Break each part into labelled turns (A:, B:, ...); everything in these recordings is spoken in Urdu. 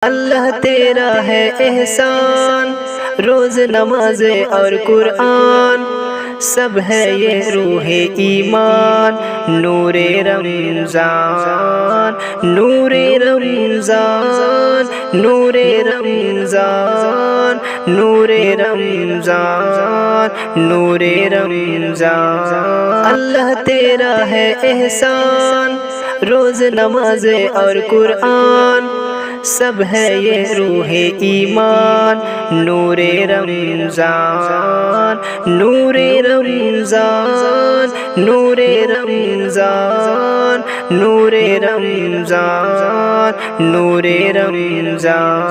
A: اللہ تیرا ہے احسان، روز نماز اور قرآن، سب ہے یہ روح ایمان، نور رمضان، نور رمضان، نور رمضان، نور رمضان، نور رمضان۔ اللہ تیرا ہے احسان، روز نماز اور قرآن، سب ہے یہ روح ایمان، نور رمضان، نور رمضان، نور رمضان، نور رمضان، نور رمضان۔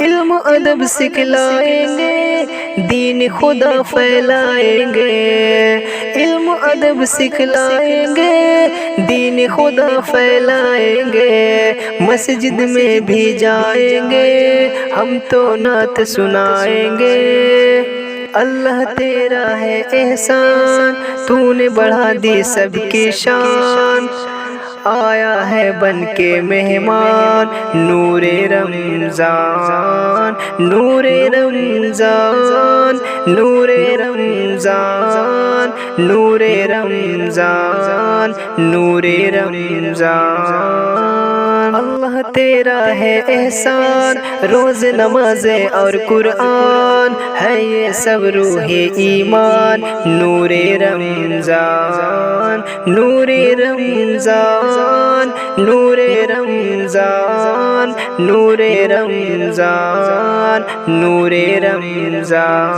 A: علم و ادب سکھلائیں گے، دین خدا پھیلائیں گے، علم و ادب سکھلائیں گے، دین خدا پھیلائیں گے، مسجد میں بھی جائیں گے، ہم تو نعت سنائیں گے۔ اللہ تیرا ہے احسان، تو نے بڑھا دی سب کی شان، آیا ہے بن کے مہمان، نور رمضان، نور رمضان، نور رمضان، نور رمضان، نور رمضان۔ اللہ تیرا ہے احسان، روز نماز اور قرآن، ہے یہ سب روح ایمان، نور رمضان، نور رمضان، نور رمضان، نور رمضان، نور رمضان۔